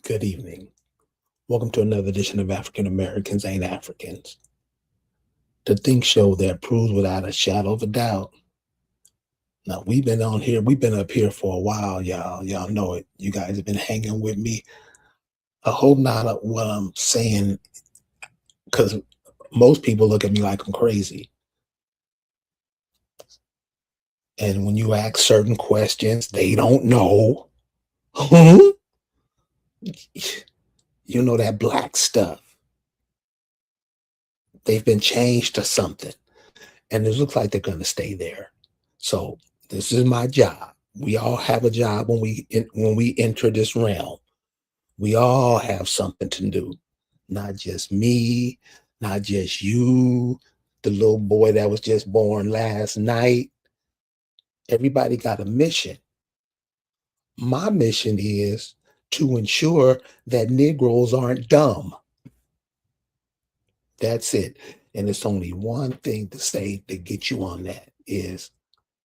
Good evening. Welcome to another edition of African Americans Ain't Africans, the think show that proves without a shadow of a doubt. Now, we've been up here for a while, y'all. Y'all know it. You guys have been hanging with me. I hope not what I'm saying, because most people look at me like I'm crazy. And when you ask certain questions, they don't know. You know that black stuff. They've been changed to something. And it looks like they're going to stay there. So this is my job. We all have a job when we enter this realm. We all have something to do, not just me, not just you, the little boy that was just born last night. Everybody got a mission. My mission is to ensure that Negroes aren't dumb. That's it. And it's only one thing to say to get you on that is,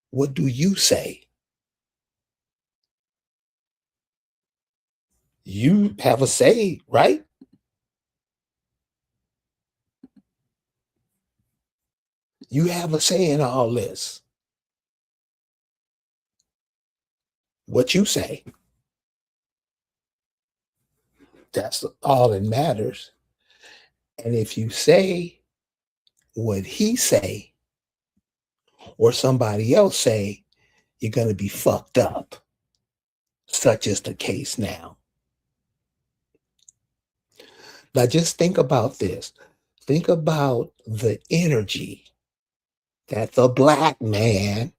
what do you say? You have a say, right? You have a say in all this. What you say, that's all that matters. And if you say what he say or somebody else say, you're going to be fucked up. Such is the case now. Now just think about this. Think about the energy that the black man,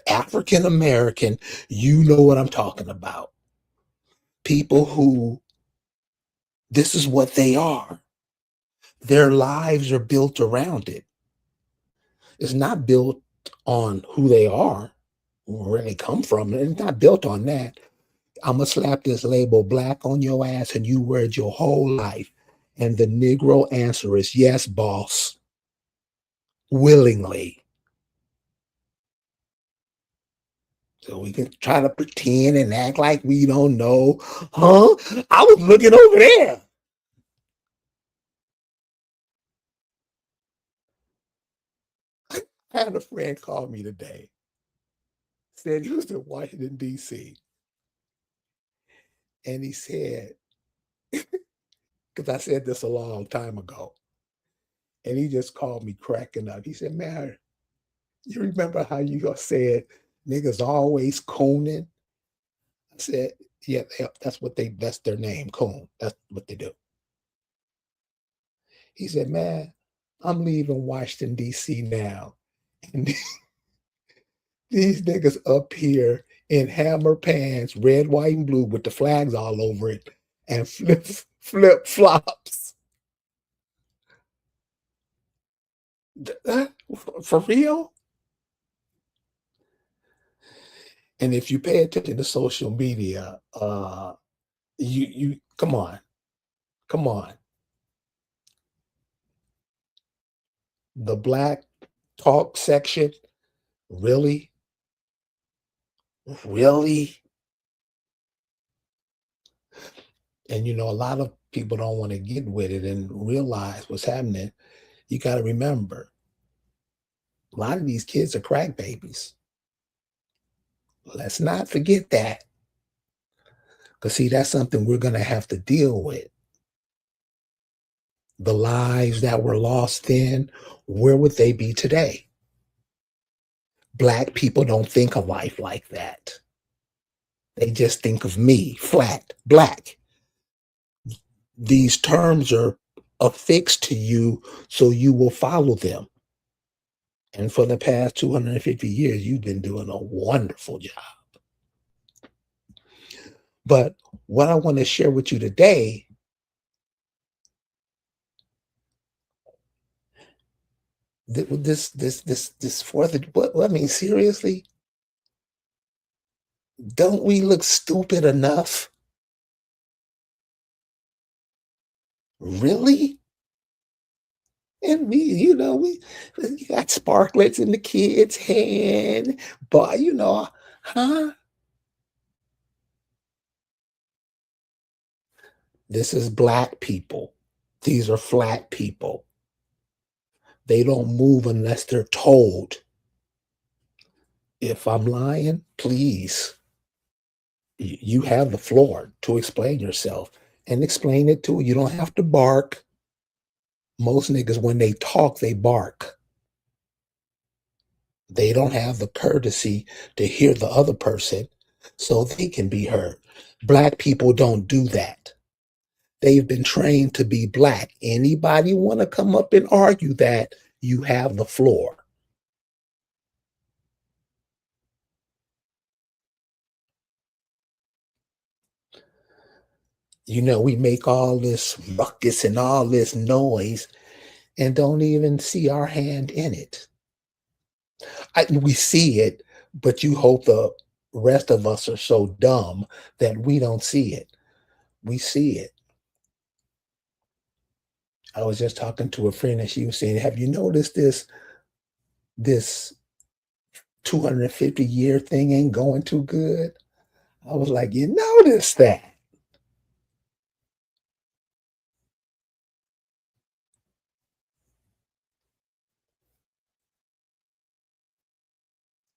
African American, you know what I'm talking about. People who, this is what they are. Their lives are built around it. It's not built on who they are, where they come from. It's not built on that. I'm going to slap this label black on your ass and you wear it your whole life. And the Negro answer is yes, boss, willingly. So we can try to pretend and act like we don't know. Huh? I was looking over there. I had a friend call me today, said he was in Washington, D.C. And he said, because I said this a long time ago, and he just called me cracking up. He said, man, you remember how you said niggas always cooning? I said, yeah, that's their name, coon. That's what they do. He said, man, I'm leaving Washington, D.C. now. And these niggas up here in hammer pants, red, white, and blue with the flags all over it, and flip flops. For real? And if you pay attention to social media, you come on, come on. The black talk section, really, really. And a lot of people don't want to get with it and realize what's happening. You got to remember, a lot of these kids are crack babies. Let's not forget that. Because, see, that's something we're going to have to deal with. The lives that were lost then, where would they be today? Black people don't think of life like that. They just think of me, flat, black. These terms are affixed to you, so you will follow them. And for the past 250 years, you've been doing a wonderful job. But what I want to share with you today, this fourth, I mean, seriously, don't we look stupid enough? Really? And we got sparklets in the kids' hand, but huh? This is black people. These are flat people. They don't move unless they're told. If I'm lying, please, you have the floor to explain yourself and explain it too. You don't have to bark. Most niggas, when they talk, they bark. They don't have the courtesy to hear the other person so they can be heard. Black people don't do that. They've been trained to be black. Anybody want to come up and argue that, you have the floor. We make all this ruckus and all this noise and don't even see our hand in it. We see it, but you hope the rest of us are so dumb that we don't see it. We see it. I was just talking to a friend and she was saying, have you noticed this 250-year thing ain't going too good? I was like, you notice that.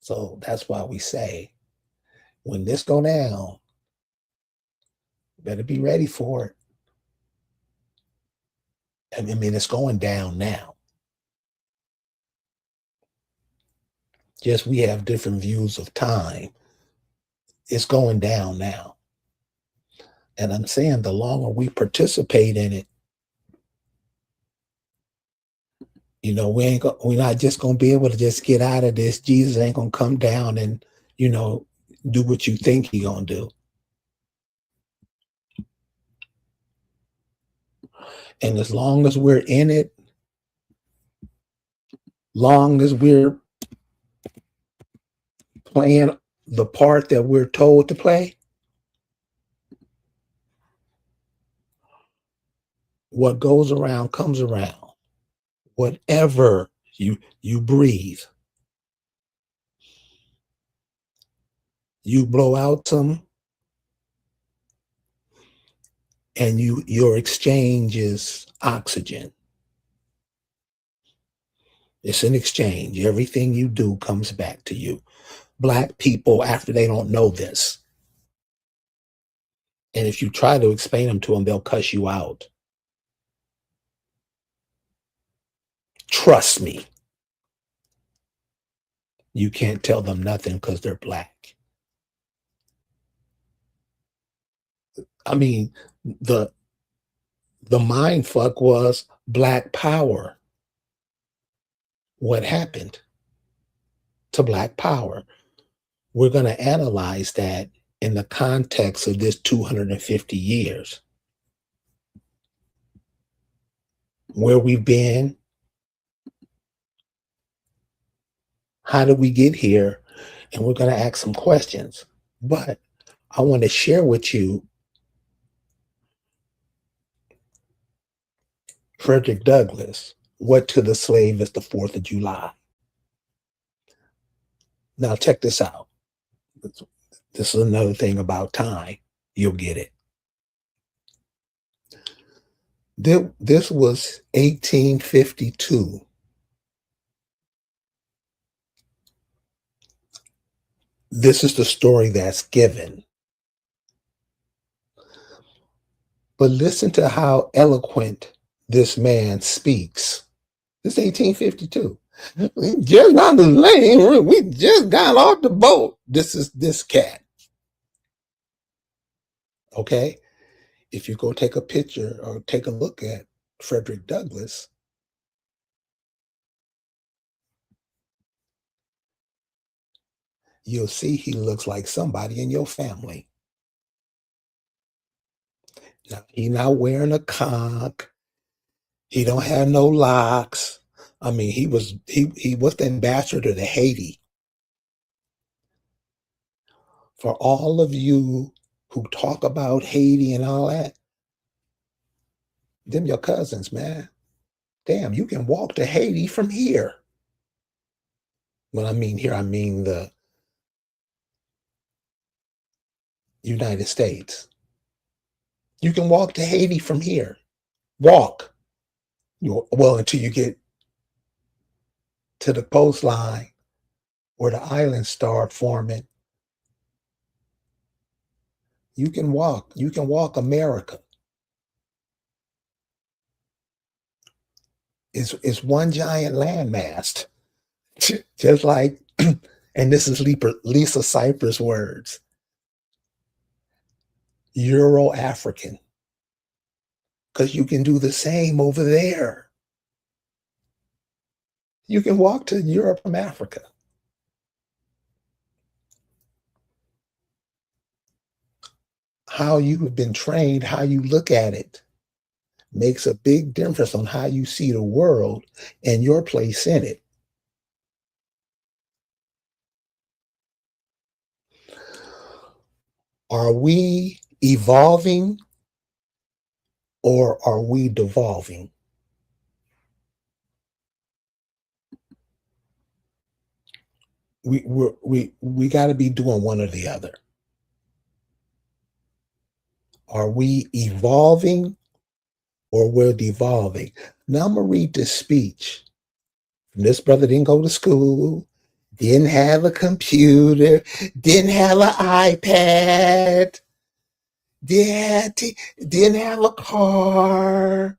So that's why we say, when this go down, better be ready for it. I mean, it's going down now. Just we have different views of time. It's going down now. And I'm saying the longer we participate in it, we're not just gonna be able to just get out of this. Jesus ain't gonna come down and, do what you think he gonna do. And as long as we're in it, long as we're playing the part that we're told to play, what goes around comes around. Whatever you breathe, you blow out some, and your exchange is oxygen. It's an exchange. Everything you do comes back to you. Black people, after they don't know this, and if you try to explain them to them, they'll cuss you out. Trust me. You can't tell them nothing because they're black. I mean, the mind fuck was black power. What happened to black power? We're going to analyze that in the context of this 250 years, where we've been, how did we get here, and we're going to ask some questions. But I want to share with you Frederick Douglass. What to the slave is the 4th of July. Now, check this out. This is another thing about time. You'll get it. This was 1852. This is the story that's given. But listen to how eloquent this man speaks. This is 1852. We just got the lane. We just got off the boat. This is this cat. Okay? If you go take a picture or take a look at Frederick Douglass, you'll see he looks like somebody in your family. Now, he not wearing a conch. He don't have no locks. I mean, he was the ambassador to Haiti. For all of you who talk about Haiti and all that, them your cousins, man. Damn, you can walk to Haiti from here. When I mean here, I mean the United States. You can walk to Haiti from here. Walk. Well, until you get to the coastline where the islands start forming. You can walk. You can walk America. It's one giant landmass. Just like, and this is Lisa Cypress' words, Euro African, because you can do the same over there. You can walk to Europe from Africa. How you have been trained, how you look at it, makes a big difference on how you see the world and your place in it. Are we evolving or are we devolving? We got to be doing one or the other. Are we evolving or we're devolving? Now I'm gonna read this speech. This brother didn't go to school, didn't have a computer, didn't have an iPad, didn't have a car,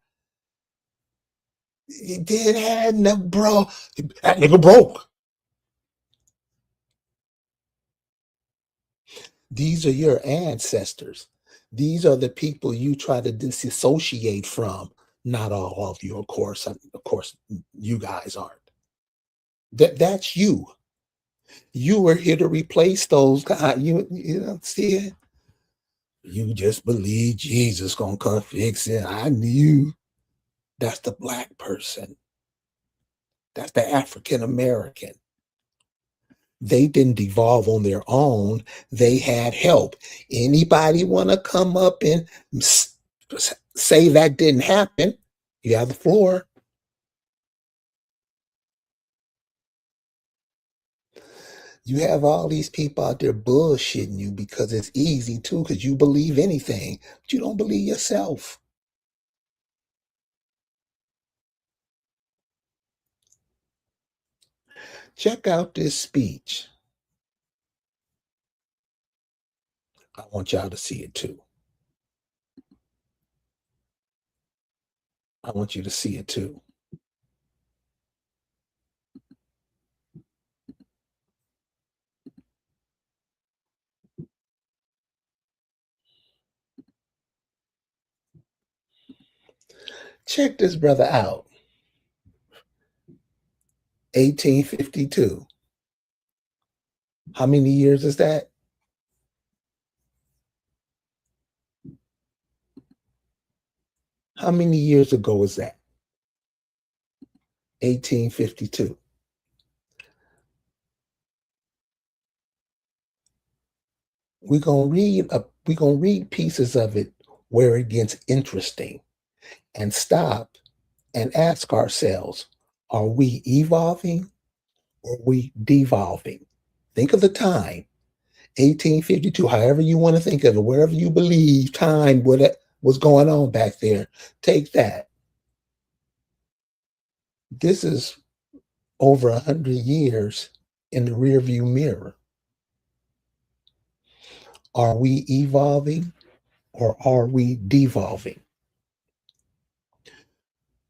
didn't have no bro. That nigga broke. These are your ancestors. These are the people you try to disassociate from. Not all of you, of course. Of course, you guys aren't. That's you. You were here to replace those guys. You don't see it. You just believe Jesus gonna come fix it. I knew. That's the black person. That's the African American. They didn't evolve on their own. They had help. Anybody want to come up and say that didn't happen? You have the floor. You have all these people out there bullshitting you because it's easy too, because you believe anything, but you don't believe yourself. Check out this speech. I want y'all to see it too. I want you to see it too. Check this brother out. 1852. How many years is that? How many years ago was that? 1852. We're gonna read pieces of it where it gets interesting and stop and ask ourselves, are we evolving or are we devolving? Think of the time, 1852, however you want to think of it, wherever you believe time, what was going on back there, take that. This is over 100 years in the rearview mirror. Are we evolving or are we devolving?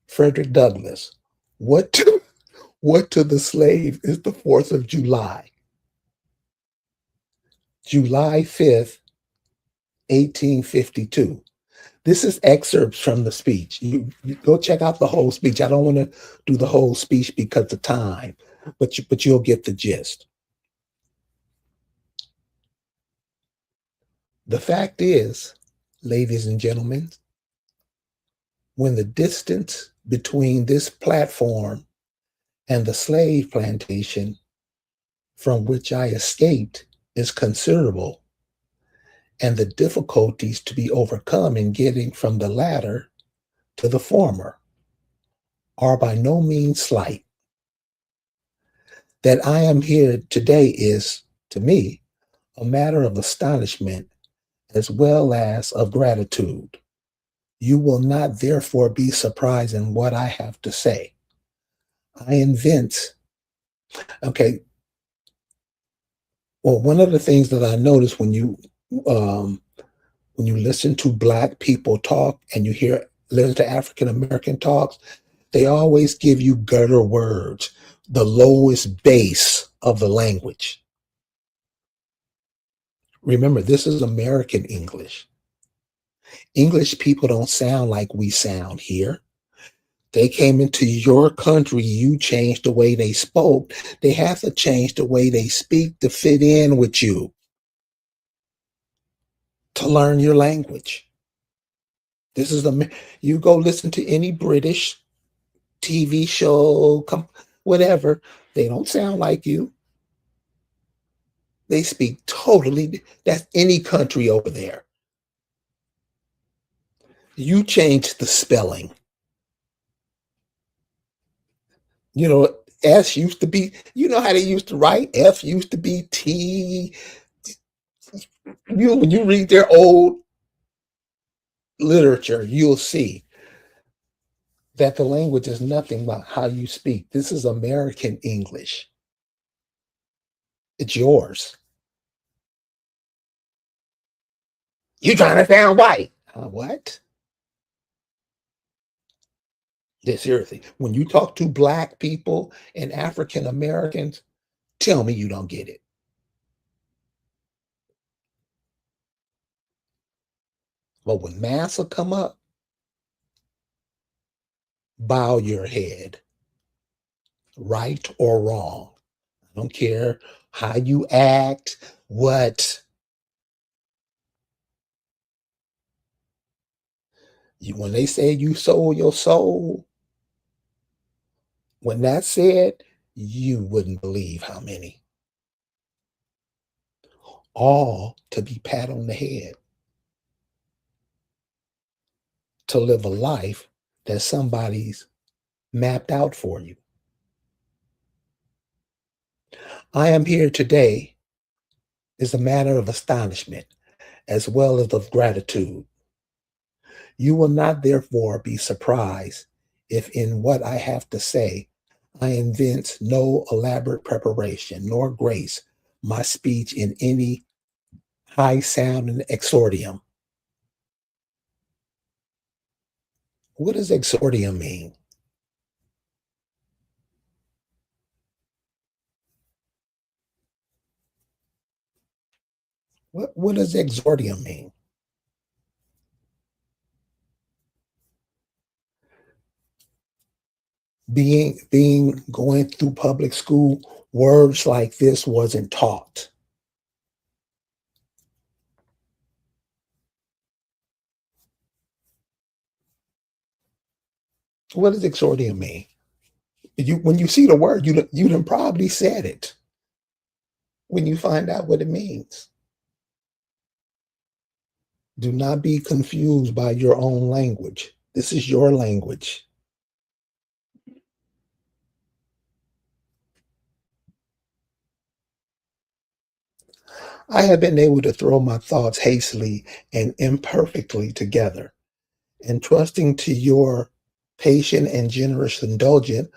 Frederick Douglass, what to the slave is the 4th of July? July 5th, 1852. This is excerpts from the speech. You go check out the whole speech. I don't want to do the whole speech because of time, but you'll get the gist. The fact is, ladies and gentlemen, when the distance between this platform and the slave plantation from which I escaped is considerable, and the difficulties to be overcome in getting from the latter to the former are by no means slight. That I am here today is, to me, a matter of astonishment as well as of gratitude. You will not therefore be surprised in what I have to say. I invent, okay, well, one of the things that I notice um, when you listen to Black people talk and you listen to African American talks, they always give you gutter words, the lowest base of the language. Remember, this is American English. English people don't sound like we sound here. They came into your country, you changed the way they spoke. They have to change the way they speak to fit in with you, to learn your language. This is you go listen to any British TV show, whatever. They don't sound like you. They speak totally. That's any country over there. You changed the spelling. You know, S used to be, you know how they used to write? F used to be T. When you read their old literature, you'll see that the language is nothing but how you speak. This is American English. It's yours. You trying to sound white. What? Seriously. When you talk to Black people and African Americans, tell me you don't get it. But when massa come up, bow your head, right or wrong. I don't care how you act, what when they say you sold your soul, when that's said, you wouldn't believe how many. All to be pat on the head, to live a life that somebody's mapped out for you. I am here today is a matter of astonishment as well as of gratitude. You will not therefore be surprised if in what I have to say I invent no elaborate preparation nor grace my speech in any high sounding exordium. What does exordium mean? What does exordium mean? Being going through public school, words like this wasn't taught. What does exordium mean? When you see the word, you done probably said it when you find out what it means. Do not be confused by your own language. This is your language. I have been able to throw my thoughts hastily and imperfectly together, and trusting to your patient and generous indulgence,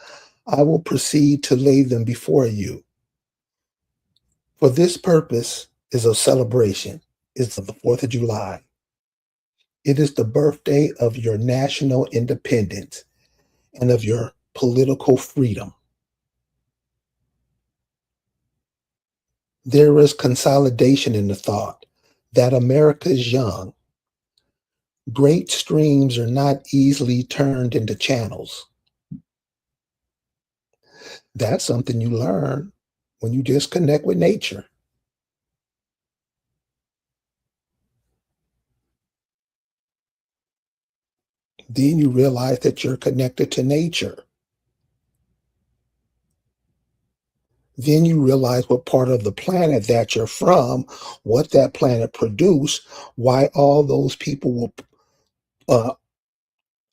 I will proceed to lay them before you. For this purpose is a celebration, is of the 4th of July. It is the birthday of your national independence and of your political freedom. There is consolidation in the thought that America is young. Great streams are not easily turned into channels. That's something you learn when you just connect with nature. Then you realize that you're connected to nature. Then you realize what part of the planet that you're from, what that planet produced, why all those people were uh,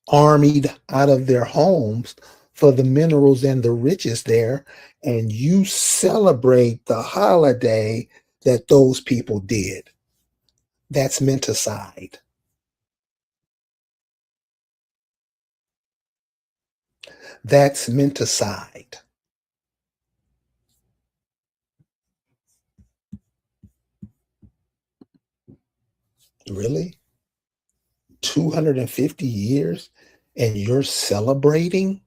armied out of their homes for the minerals and the riches there, and you celebrate the holiday that those people did. That's menticide. That's menticide. Really? 250 years and you're celebrating?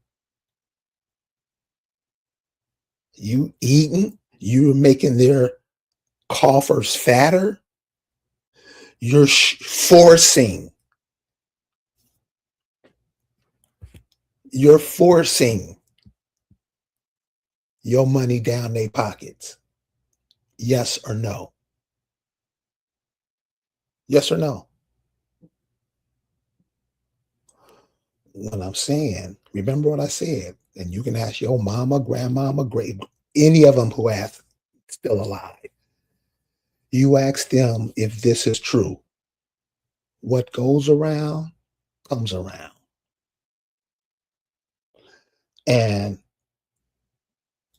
You eating? You're making their coffers fatter? You're forcing your money down their pockets. Yes or no? Yes or no? What I'm saying, remember what I said, and you can ask your mama, grandmama, great, any of them who are still alive. You ask them if this is true. What goes around comes around. And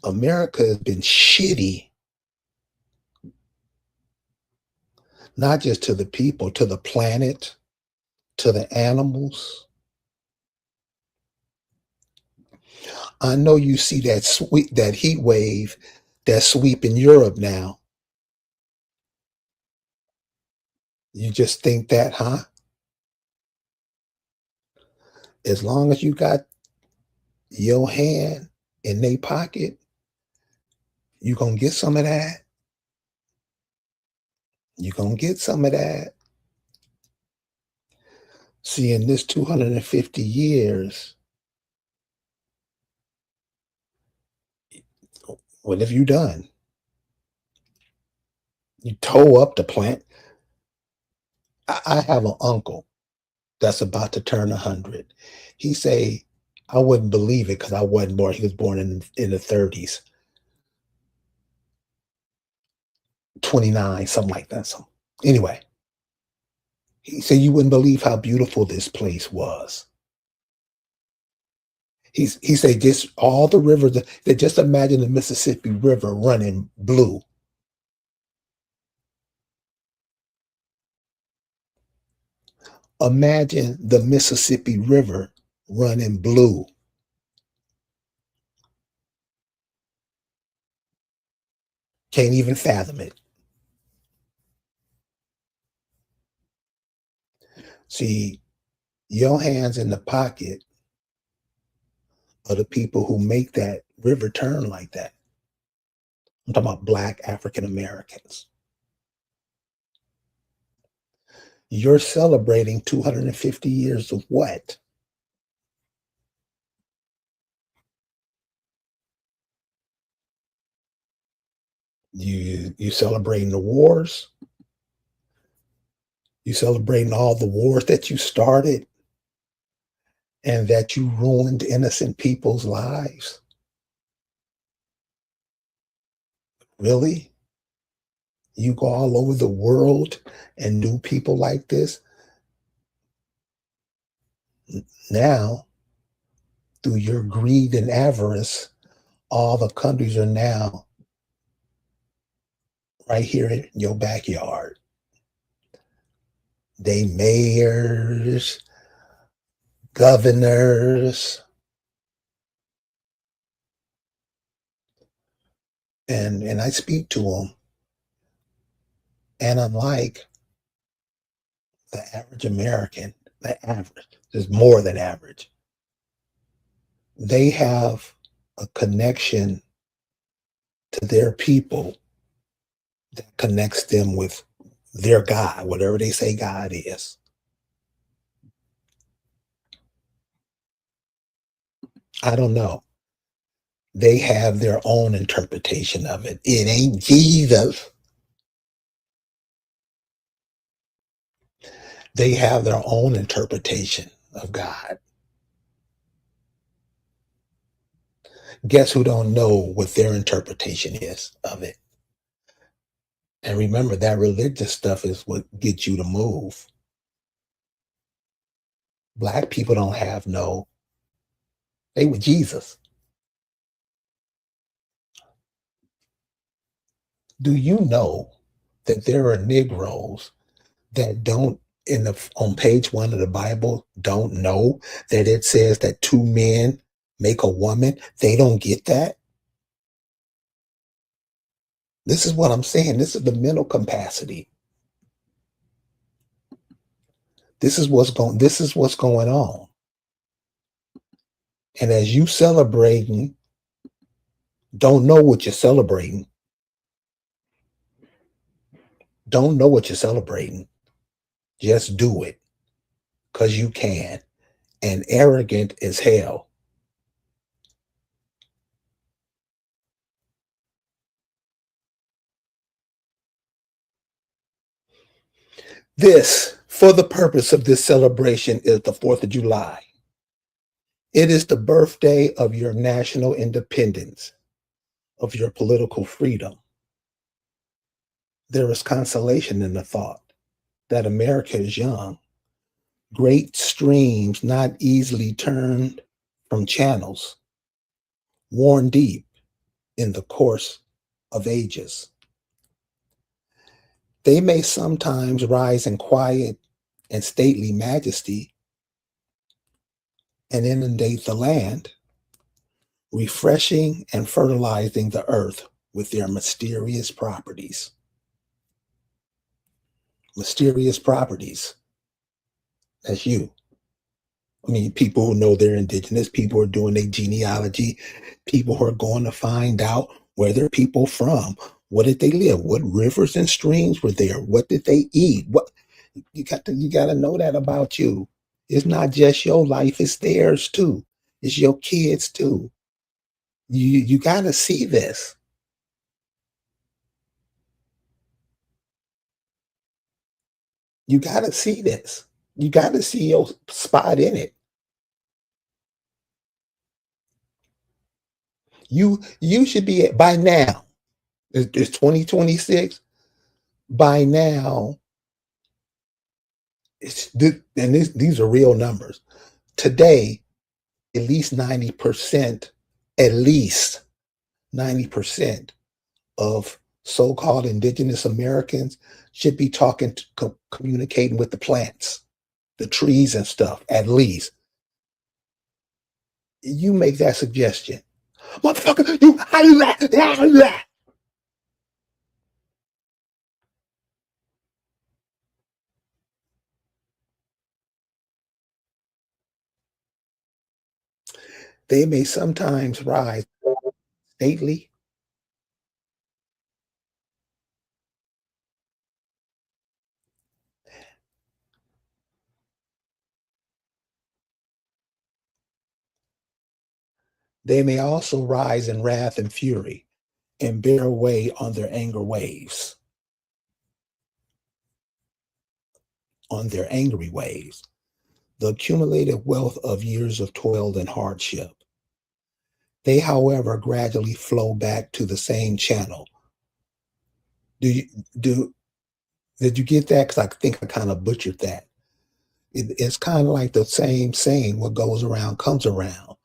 America has been shitty, not just to the people, to the planet, to the animals. I know you see that heat wave that's sweeping Europe now. You just think that, huh? As long as you got your hand in their pocket, you gonna get some of that. You gonna get some of that. See, in this 250 years, what have you done? You tow up the plant. I have an uncle that's about to turn 100. He say, I wouldn't believe it because I wasn't born. He was born in the 30s, 29, something like that. So anyway, he said you wouldn't believe how beautiful this place was. He said just all the rivers that just imagine the Mississippi River running blue. Imagine the Mississippi River running blue. Can't even fathom it. See, your hands in the pocket of the people who make that river turn like that. I'm talking about Black African Americans. You're celebrating 250 years of what? You celebrating the wars? You celebrating all the wars that you started and that you ruined innocent people's lives? Really? You go all over the world and do people like this? Now, through your greed and avarice, all the countries are now right here in your backyard. They mayors, governors, and I speak to them, and unlike the average American, the average is more than average. They have a connection to their people that connects them with their God, whatever they say God is. I don't know. They have their own interpretation of it. It ain't Jesus. They have their own interpretation of God. Guess who don't know what their interpretation is of it? And remember, that religious stuff is what gets you to move. Black people don't have no, they were Jesus. Do you know that there are Negroes that don't on page 1 of the Bible don't know that it says that two men make a woman. They don't get that. This is what I'm saying. This is the mental capacity. This is what's going on. And as you celebrating, don't know what you're celebrating. Don't know what you're celebrating. Just do it because you can. And arrogant as hell. This, for the purpose of this celebration, is the 4th of July. It is the birthday of your national independence, of your political freedom. There is consolation in the thought that America is young, great streams not easily turned from channels, worn deep in the course of ages. They may sometimes rise in quiet and stately majesty and inundate the land, refreshing and fertilizing the earth with their mysterious properties. Mysterious properties. That's you. I mean, people who know they're indigenous, people who are doing their genealogy, people who are going to find out where they're people from. What did they live? What rivers and streams were there? What did they eat? What you got to know that about you. It's not just your life, it's theirs too. It's your kids too. You got to see this. You got to see this. You got to see your spot in it. You should be at by now. It's 2026. By now, these are real numbers. Today, at least 90%, at least 90% of so-called indigenous Americans should be talking to communicating with the plants, the trees and stuff, at least. You make that suggestion. Motherfucker, they may sometimes rise stately. They may also rise in wrath and fury and bear away on their anger waves, on their angry waves, the accumulated wealth of years of toil and hardship. They, however, gradually flow back to the same channel. Do you do did you get that? Because I think I kind of butchered that. It's kind of like the same saying, what goes around comes around.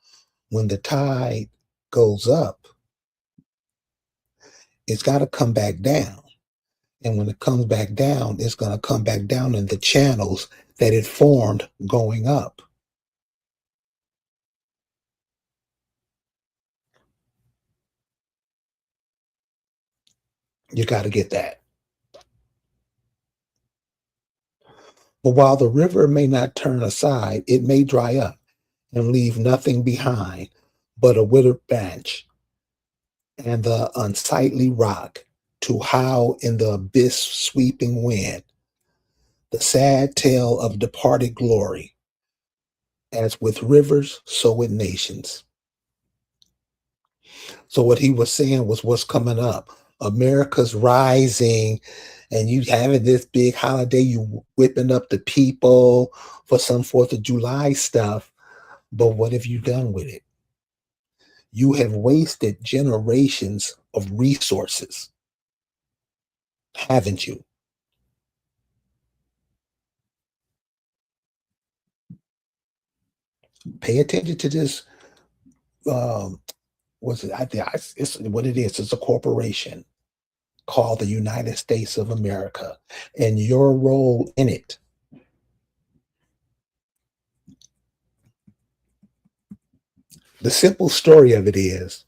When the tide goes up, it's got to come back down. And when it comes back down, it's going to come back down in the channels that it formed going up. You got to get that. But while the river may not turn aside, it may dry up and leave nothing behind but a withered branch and the unsightly rock to howl in the abyss sweeping wind, the sad tale of departed glory. As with rivers, so with nations. So what he was saying was what's coming up. America's rising, and you having this big holiday, you whipping up the people for some 4th of July stuff. But what have you done with it? You have wasted generations of resources, haven't you? Pay attention to this. Um, what's it? I think it's what it is. It's a corporation called the United States of America, and your role in it. The simple story of it is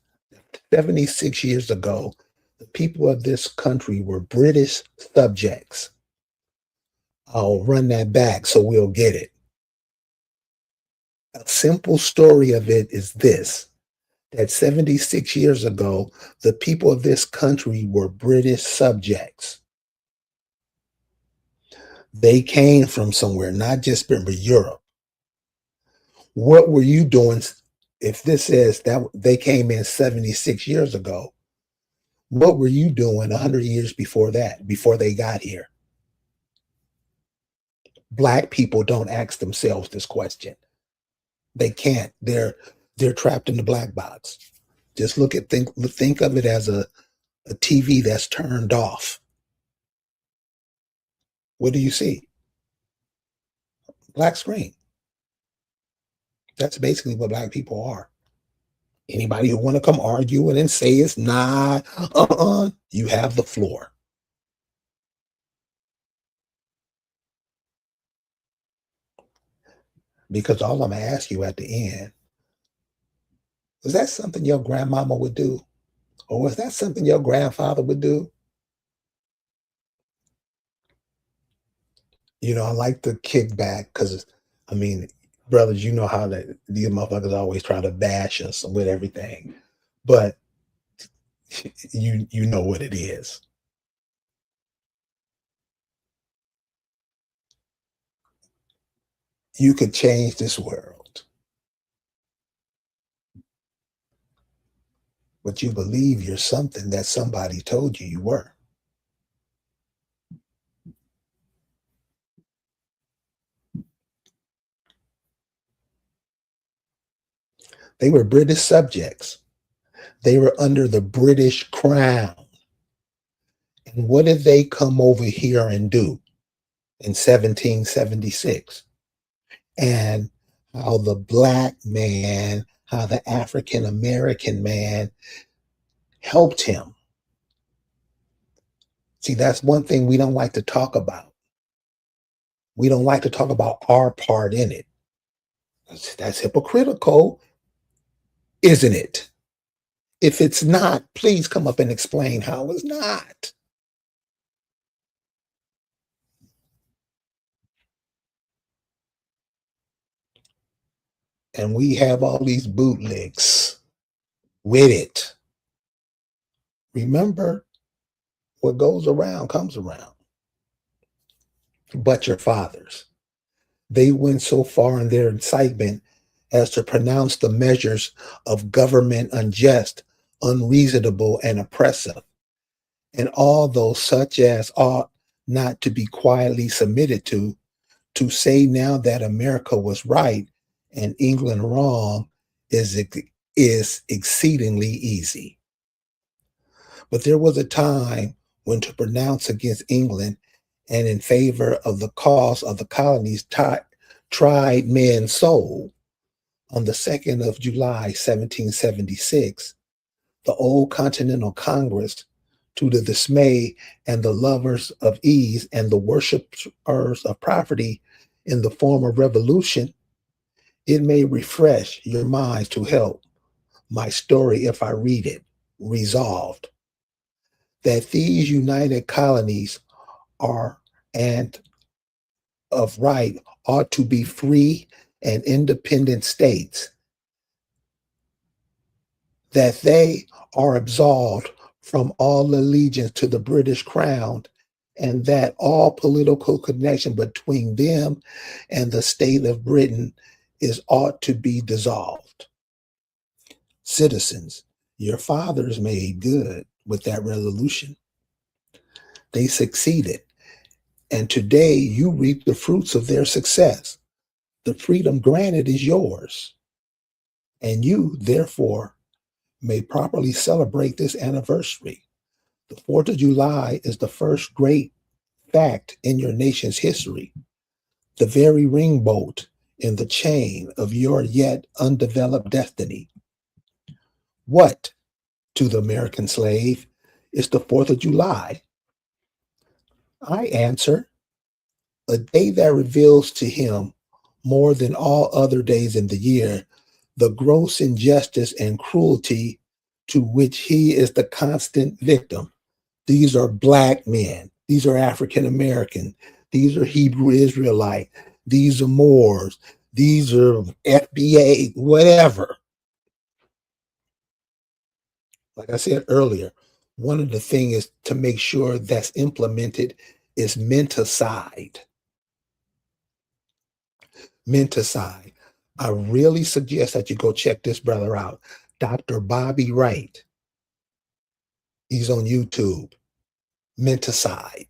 76 years ago, the people of this country were British subjects. I'll run that back so we'll get it. A simple story of it is this, that 76 years ago, the people of this country were British subjects. They came from somewhere, not just remember Europe. What were you doing if this says that they came in 76 years ago? What were you doing 100 years before that, before they got here? Black people don't ask themselves this question. They can't. They're trapped in the black box. Just think of it as a TV that's turned off. What do you see? Black screen. That's basically what black people are. Anybody who want to come argue and say it's not, you have the floor. Because all I'm gonna ask you at the end, was that something your grandmama would do? Or was that something your grandfather would do? I like the kickback because, I mean, brothers, you know how these motherfuckers always try to bash us with everything, but you know what it is. You could change this world, but you believe you're something that somebody told you you were. They were British subjects. They were under the British crown. And what did they come over here and do in 1776? And how the black man, how the African American man helped him. See, that's one thing we don't like to talk about. We don't like to talk about our part in it. That's hypocritical, isn't it? If it's not, please come up and explain how it's not. And we have all these bootlegs with it. Remember, what goes around comes around. But your fathers, they went so far in their incitement as to pronounce the measures of government unjust, unreasonable, and oppressive, and all those such as ought not to be quietly submitted to say now that America was right and England wrong is exceedingly easy. But there was a time when to pronounce against England and in favor of the cause of the colonies tried men's soul. On the 2nd of July, 1776, the old Continental Congress, to the dismay and the lovers of ease and the worshipers of property in the form of revolution, it may refresh your minds to help my story if I read it, resolved that these united colonies are and of right ought to be free and independent states, that they are absolved from all allegiance to the British crown, and that all political connection between them and the state of Britain is ought to be dissolved. Citizens, your fathers made good with that resolution. They succeeded, and today you reap the fruits of their success. The freedom granted is yours, and you, therefore, may properly celebrate this anniversary. The 4th of July is the first great fact in your nation's history, the very ring bolt in the chain of your yet undeveloped destiny. What, to the American slave, is the 4th of July? I answer, a day that reveals to him more than all other days in the year the gross injustice and cruelty to which he is the constant victim. These are black men. These are African American. These are Hebrew Israelite. These are Moors. These are FBA, whatever. Like I said earlier, one of the things is to make sure that's implemented is menticide. Menticide. I really suggest that you go check this brother out. Dr. Bobby Wright. He's on YouTube. Menticide.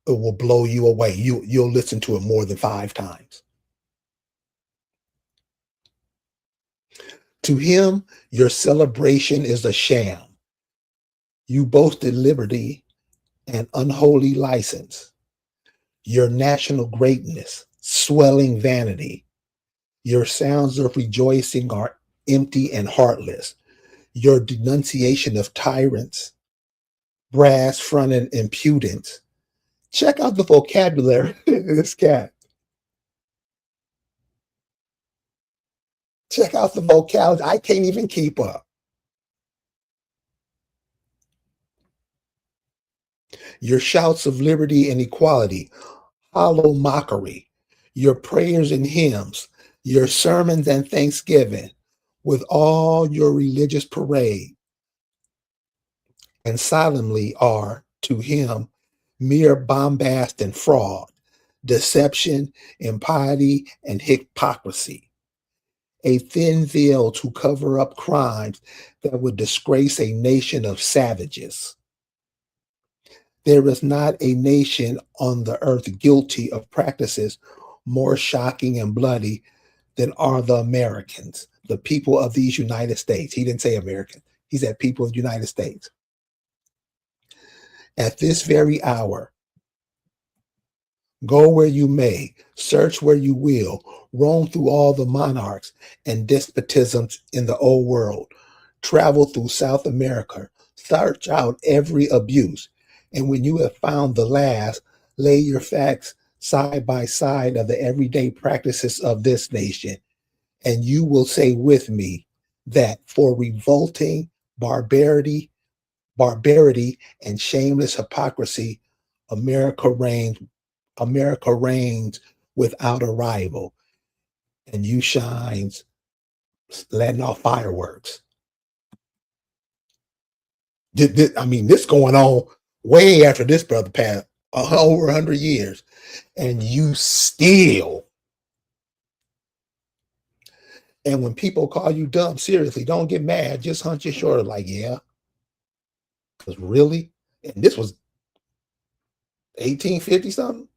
It will blow you away. You'll listen to it more than 5 times. To him, your celebration is a sham. You boasted liberty and unholy license. Your national greatness, swelling vanity. Your sounds of rejoicing are empty and heartless. Your denunciation of tyrants, brass-fronted impudence. Check out the vocabulary of this cat. Check out the vocabulary. I can't even keep up. Your shouts of liberty and equality, hollow mockery. Your prayers and hymns, your sermons and thanksgiving, with all your religious parade, and solemnly are to him mere bombast and fraud, deception, impiety, and hypocrisy. A thin veil to cover up crimes that would disgrace a nation of savages. There is not a nation on the earth guilty of practices more shocking and bloody than are the Americans, the people of these United States. He didn't say American. He said people of the United States. At this very hour, go where you may, search where you will, roam through all the monarchs and despotisms in the old world, travel through South America, search out every abuse. And when you have found the last, lay your facts side by side of the everyday practices of this nation, and you will say with me that for revolting barbarity and shameless hypocrisy, America reigns America reigns without a rival, and you shines letting off fireworks. I mean, this going on way after this brother passed, over 100 years, and you still. And when people call you dumb, seriously, don't get mad. Just hunch your shoulder, like, yeah, because really, and this was 1850 something.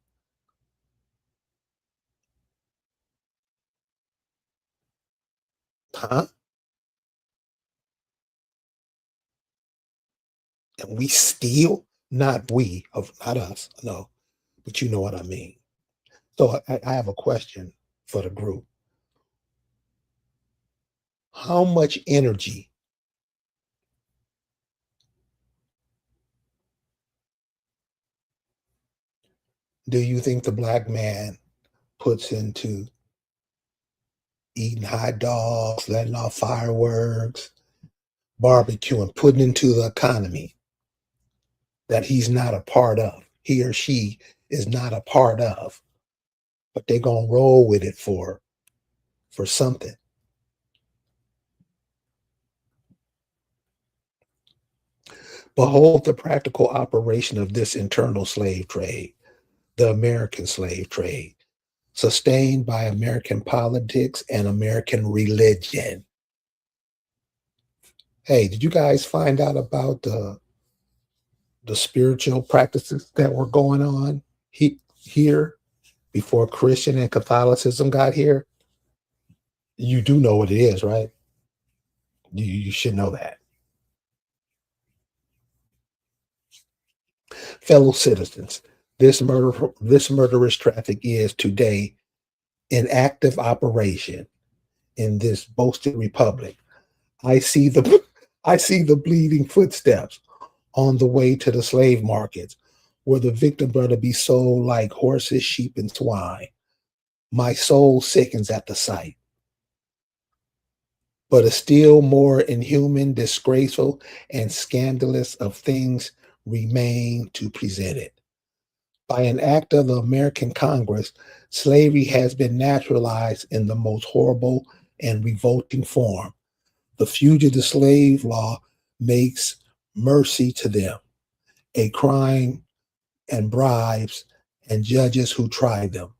Huh? And we still, not we, of not us, no, but you know what I mean. So I have a question for the group. How much energy do you think the black man puts into eating hot dogs, letting off fireworks, barbecuing, putting into the economy that he's not a part of? He or she is not a part of, but they're gonna roll with it for something. Behold the practical operation of this internal slave trade, the American slave trade, sustained by American politics and American religion. Hey, did you guys find out about the spiritual practices that were going on here before Christian and Catholicism got here? You do know what it is, right? You should know that. Fellow citizens, this murderous traffic is today in active operation in this boasted republic. I see the I see the bleeding footsteps on the way to the slave markets, where the victims are to be sold like horses, sheep, and swine. My soul sickens at the sight. but a still more inhuman, disgraceful, and scandalous of things remain to present it. By an act of the American Congress, slavery has been naturalized in the most horrible and revolting form. The fugitive slave law makes mercy to them, a crime, and bribes and judges who try them.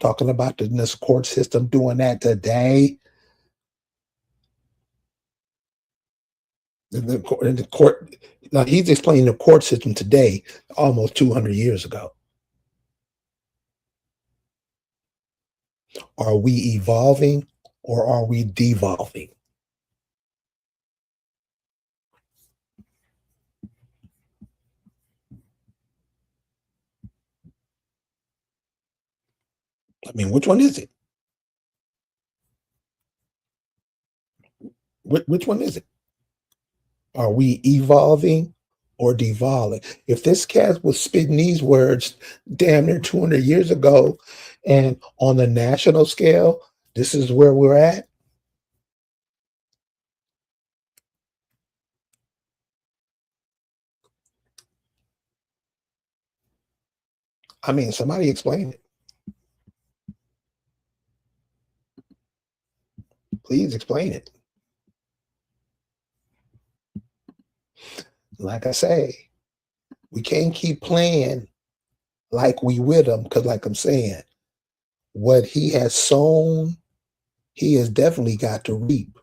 Talking about this court system doing that today. In the court, now he's explaining the court system today, almost 200 years ago. Are we evolving or are we devolving? I mean, which one is it? Which one is it? Are we evolving or devolving? If this cat was spitting these words damn near 200 years ago, and on the national scale, this is where we're at. I mean, somebody explain it. Please explain it. Like I say, we can't keep playing like we with him because, like I'm saying, what he has sown, he has definitely got to reap.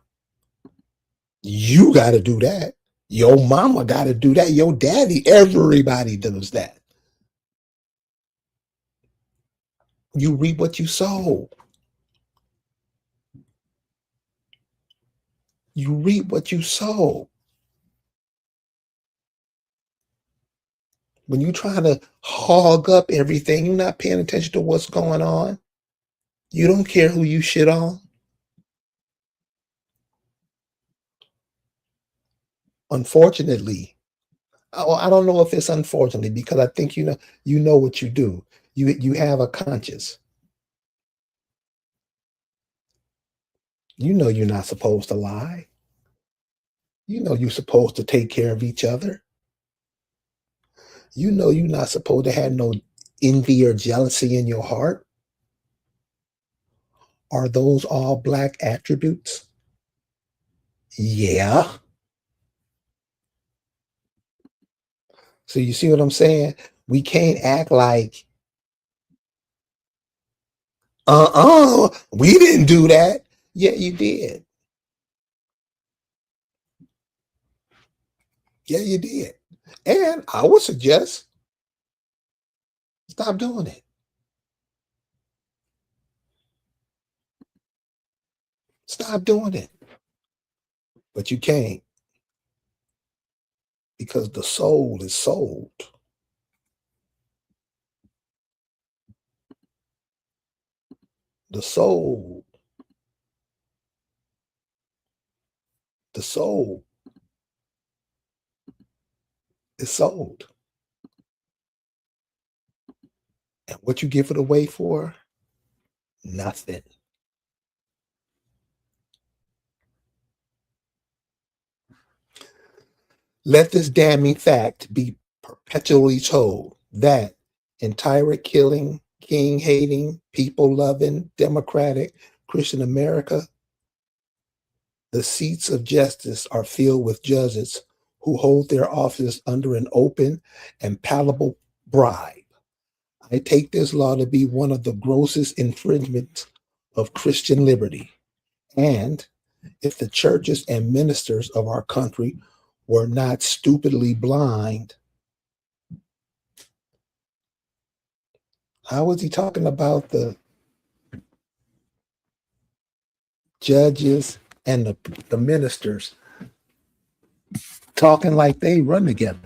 You got to do that. Your mama got to do that. Your daddy, everybody does that. You reap what you sow. You reap what you sow. When you try to hog up everything, you're not paying attention to what's going on. You don't care who you shit on. Unfortunately, I don't know if it's unfortunately because I think you know what you do. You have a conscience. You know you're not supposed to lie. You know you're supposed to take care of each other. You know you're not supposed to have no envy or jealousy in your heart. Are those all black attributes? Yeah. So you see what I'm saying? We can't act like, we didn't do that. Yeah, you did. Yeah, you did. And I would suggest stop doing it. Stop doing it. But you can't because the soul is sold. The soul, the soul is sold. And what you give it away for? Nothing. Let this damning fact be perpetually told that in tyrant killing, king hating, people loving, democratic, Christian America, the seats of justice are filled with judges who hold their office under an open and palatable bribe. I take this law to be one of the grossest infringements of Christian liberty. And if the churches and ministers of our country were not stupidly blind, how is he talking about the judges and the ministers talking like they run together?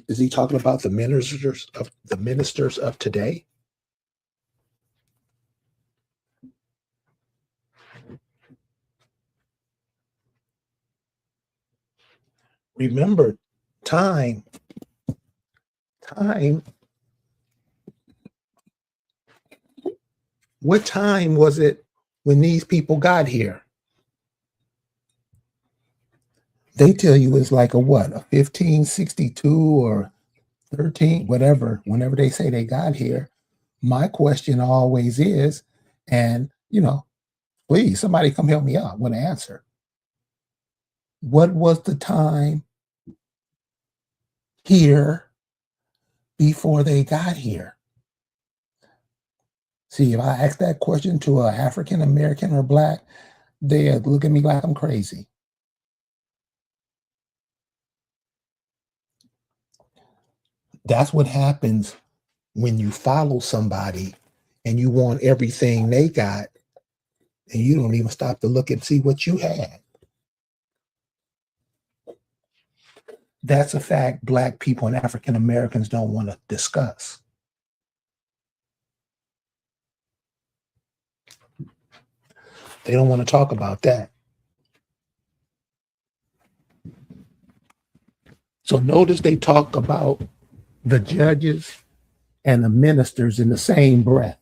Is he talking about the ministers of today? Remember, time, time What time was it when these people got here? They tell you it's like a what, a 1562 or 13, whatever, whenever they say they got here. My question always is, and please, somebody come help me out with an answer. What was the time here before they got here? See, if I ask that question to an African American or Black, they look at me like I'm crazy. That's what happens when you follow somebody and you want everything they got, and you don't even stop to look and see what you had. That's a fact Black people and African Americans don't want to discuss. They don't want to talk about that. So notice they talk about the judges and the ministers in the same breath.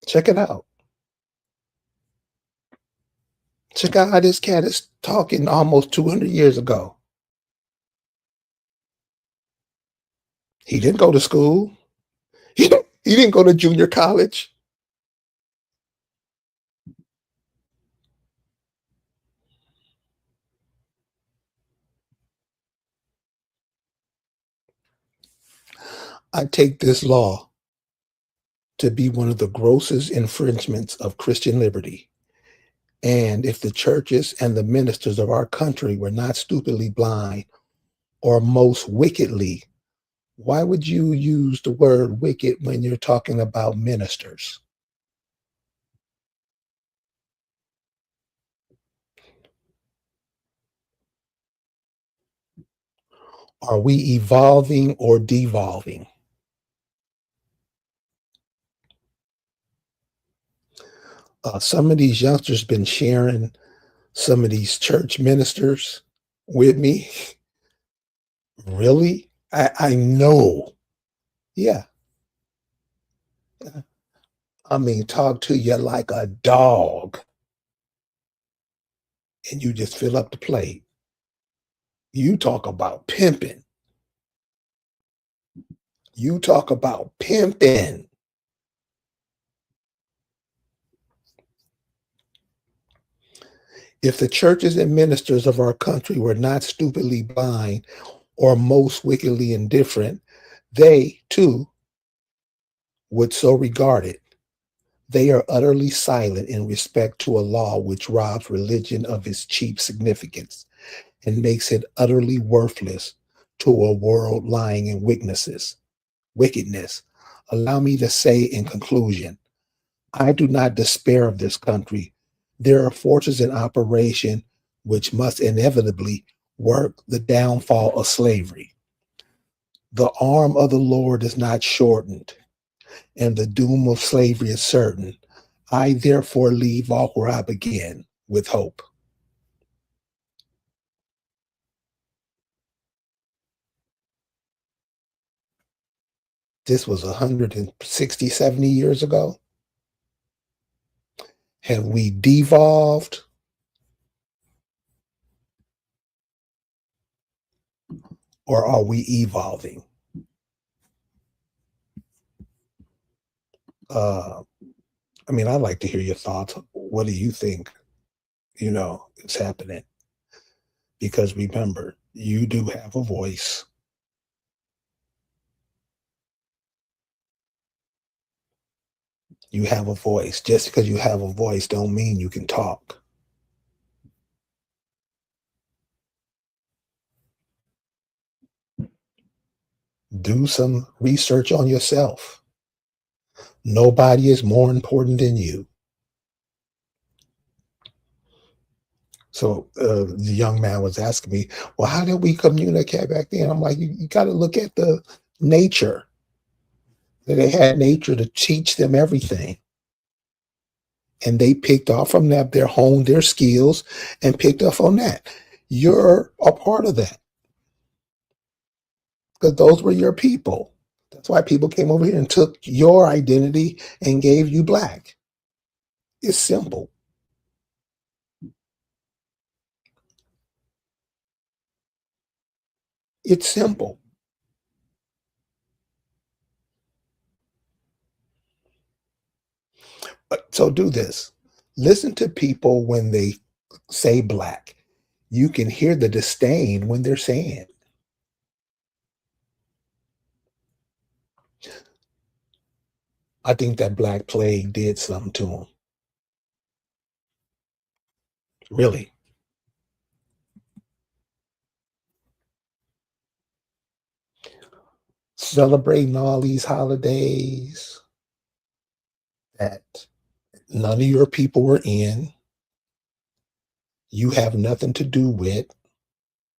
Check it out. Check out how this cat is talking almost 200 years ago. He didn't go to school. He didn't go to junior college. I take this law to be one of the grossest infringements of Christian liberty. And if the churches and the ministers of our country were not stupidly blind or most wickedly, why would you use the word wicked when you're talking about ministers? Are we evolving or devolving? Some of these youngsters been sharing some of these church ministers with me. Really? I know. Yeah. I mean, talk to you like a dog and you just fill up the plate. You talk about pimping. You talk about pimping. If the churches and ministers of our country were not stupidly blind or most wickedly indifferent, they too would so regard it. They are utterly silent in respect to a law which robs religion of its chief significance and makes it utterly worthless to a world lying in wickedness. Allow me to say in conclusion, I do not despair of this country. There are forces in operation which must inevitably work the downfall of slavery. The arm of the Lord is not shortened, and the doom of slavery is certain. I therefore leave off where I began, with hope. This was 160, 70 years ago. Have we devolved or are we evolving? Uh, I mean, I'd like to hear your thoughts. What do you think, is happening? Because remember, you do have a voice. You have a voice. Just because you have a voice don't mean you can talk. Do some research on yourself. Nobody is more important than you. So the young man was asking me, well, how did we communicate back then? I'm like, you got to look at the nature. They had nature to teach them everything. and they picked off from that, they honed their skills and picked up on that. You're a part of that because those were your people. That's why people came over here and took your identity and gave you black. It's simple. It's simple. So do this. Listen to people when they say black. You can hear the disdain when they're saying it. I think that black plague did something to them. Really. Celebrating all these holidays that none of your people were in, you have nothing to do with.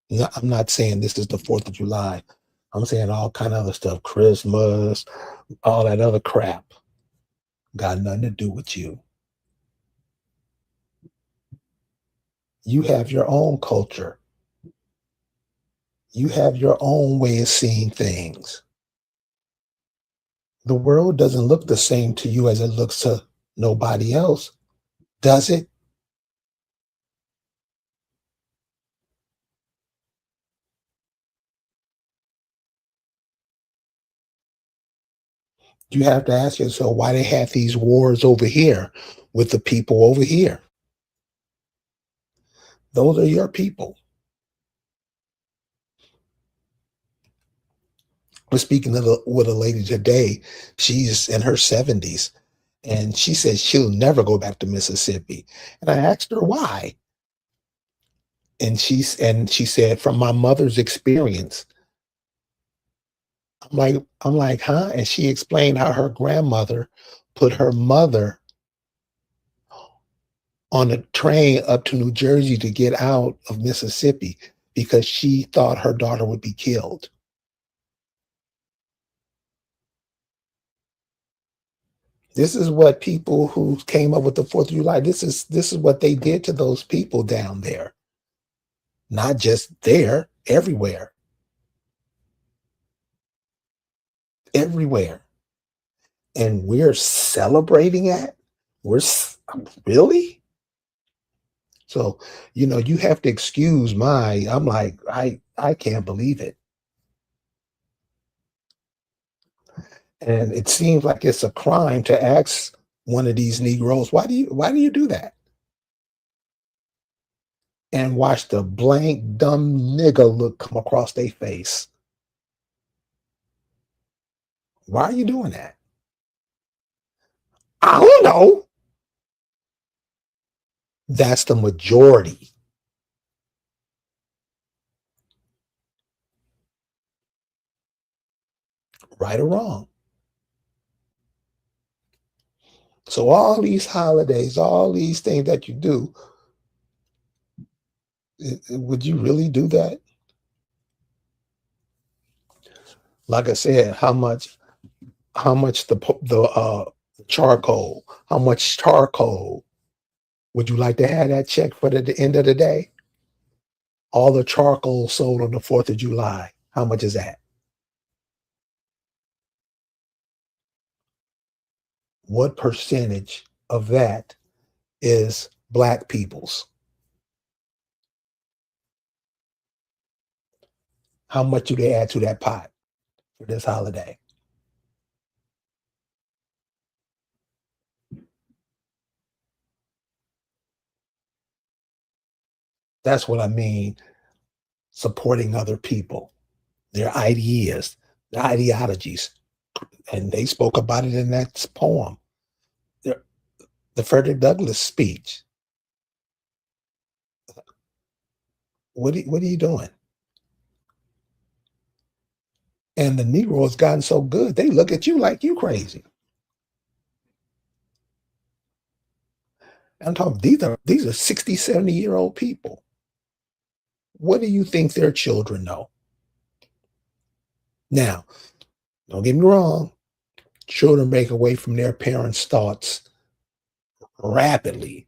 No, I'm not saying this is the 4th of July. I'm saying all kind of other stuff, Christmas, all that other crap. Got nothing to do with you. You have your own culture. You have your own way of seeing things. The world doesn't look the same to you as it looks to nobody else, does it? You have to ask yourself why they have these wars over here with the people over here. Those are your people. I was speaking with a lady today. She's in her 70s, and she says she'll never go back to Mississippi. And I asked her why, and she said from my mother's experience. I'm like, huh? And she explained how her grandmother put her mother on a train up to New Jersey to get out of Mississippi because she thought her daughter would be killed. This is what people who came up with the 4th of July, this is what they did to those people down there. Not just there, everywhere. Everywhere. And we're celebrating that? We're really? So, you have to excuse I'm like, I can't believe it. And it seems like it's a crime to ask one of these Negroes, why do you do that? And watch the blank dumb nigger look come across their face. Why are you doing that? I don't know. That's the majority. Right or wrong. So all these holidays, all these things that you do, would you really do that? Like I said, how much the charcoal, how much charcoal would you like to have that check for the end of the day? All the charcoal sold on the 4th of July. How much is that? What percentage of that is black people's? How much do they add to that pot for this holiday? That's what I mean, supporting other people, their ideas, their ideologies. And they spoke about it in that poem, the, the Frederick Douglass speech. What are you doing? And the Negro has gotten so good, they look at you like you crazy. I'm talking, these are 60, 70-year-old people. What do you think their children know? Now, don't get me wrong, children break away from their parents' thoughts rapidly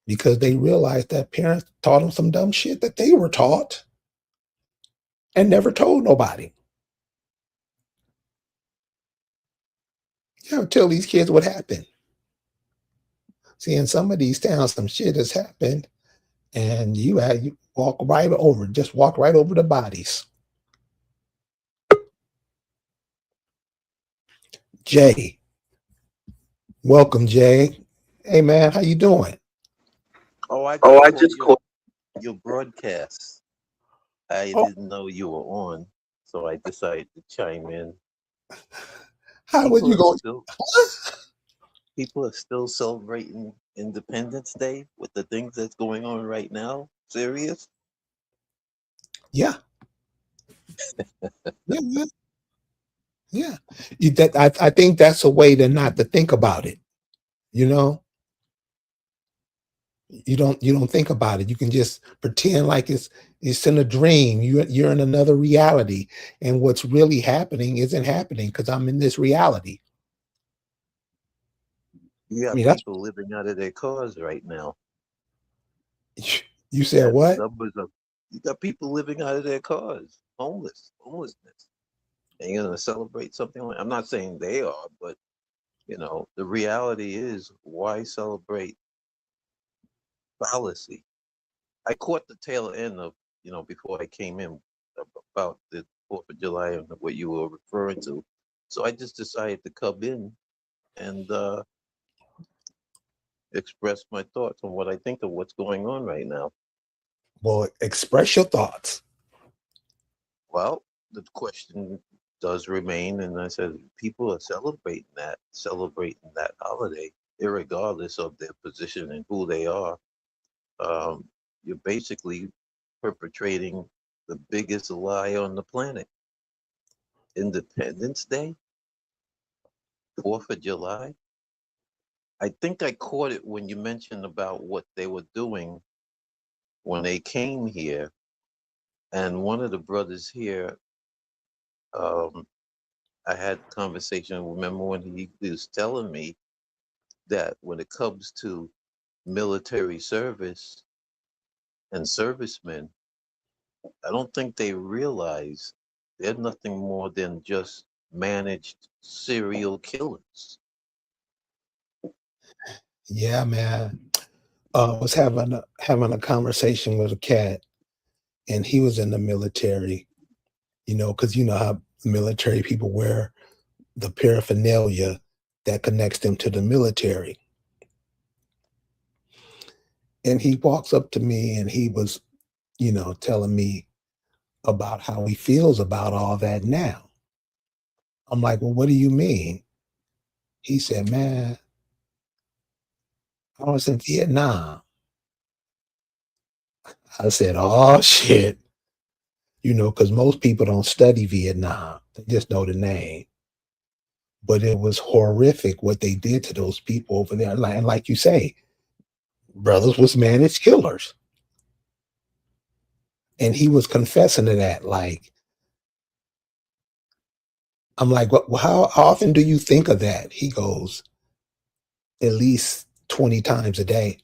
because they realized that parents taught them some dumb shit that they were taught and never told nobody. You know, tell these kids what happened. See, in some of these towns, some shit has happened, and you walk right over, just walk right over the bodies. Jay, welcome, Jay. Hey, man, how you doing? Oh, I Oh, just I caught just called. your broadcast. I Oh, didn't know you were on, so I decided to chime in. how was People you are going? still people are still celebrating Independence Day with the things that's going on right now. Serious? Yeah, yeah, yeah. Yeah. I think that's a way to not to think about it. You know, you don't think about it. You can just pretend like it's in a dream. You're in another reality, and what's really happening isn't happening because I'm in this reality. You I got mean, that's people living out of their cars right now. you said That what? numbers of You got people living out of their cars, homelessness. And you're gonna celebrate something like I'm not saying they are, but the reality is why celebrate fallacy? I caught the tail end of, before I came in about the 4th of July and what you were referring to. So I just decided to come in and express my thoughts on what I think of what's going on right now. Well, express your thoughts. Well, the question does remain, and I said people are celebrating that holiday, irregardless of their position and who they are. You're basically perpetrating the biggest lie on the planet. Independence Day, 4th of July. I think I caught it when you mentioned about what they were doing when they came here. And one of the brothers here, um, I had a conversation. Remember when he was telling me that when it comes to military service and servicemen, I don't think they realize they're nothing more than just managed serial killers. Yeah, man. I was having a conversation with a cat, and he was in the military. Because you know how military people wear the paraphernalia that connects them to the military. And he walks up to me and he was, telling me about how he feels about all that now. I'm like, well, what do you mean? He said, man, I was in Vietnam. I said, oh, shit. Because most people don't study Vietnam, they just know the name. But it was horrific what they did to those people over there. And like you say, brothers was managed killers. And he was confessing to that. Like, I'm like, well, how often do you think of that? He goes, at least 20 times a day.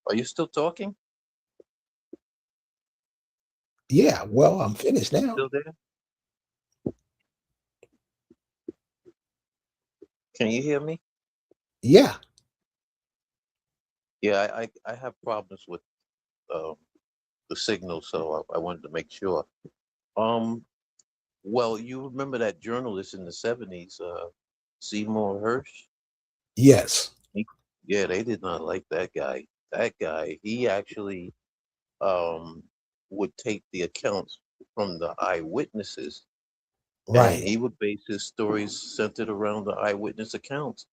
Are you still talking? Yeah, well, I'm finished You now. still there? Can you hear me? Yeah. Yeah, I have problems with um, the signal, so I wanted to make sure. Um, well, you remember that journalist in the 70s, Seymour Hersh? Yes. He, yeah, they did not like that guy. That guy, he actually um, would take the accounts from the eyewitnesses and Right. he would base his stories centered around the eyewitness accounts.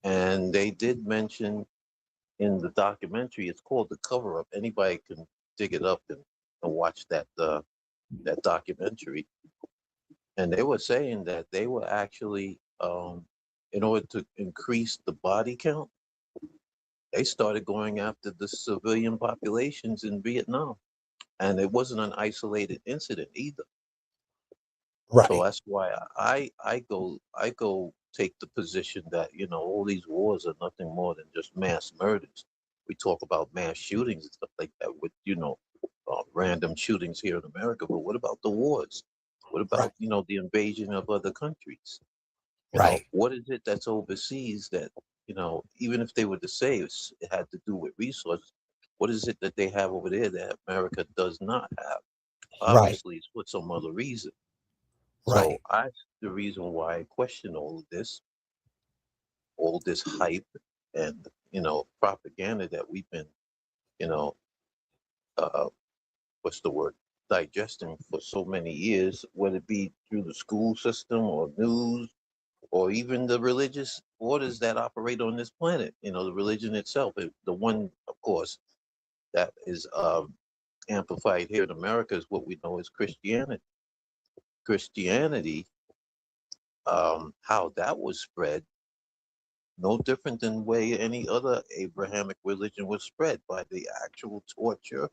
And they did mention in the documentary, it's called The Cover Up. Anybody can dig it up and watch that documentary. And they were saying that they were actually, in order to increase the body count, they started going after the civilian populations in Vietnam. And it wasn't an isolated incident either. So Right. that's why I go take the position that all these wars are nothing more than just mass murders. We talk about mass shootings and stuff like that with random shootings here in America, but what about the wars? What Right. about the invasion of other countries? Right. What is it that's overseas that even if they were to say it had to do with resources, what is it that they have over there that America does not have? Right. Obviously, it's for some other reason. So Right. the reason why I question all this hype and propaganda that we've been, you know, uh, what's the word, digesting for so many years, whether it be through the school system or news or even the religious orders that operate on this planet. The religion itself, the one, of course, that is amplified here in America is what we know as Christianity. Christianity, how that was spread no different than way any other Abrahamic religion was spread by the actual torture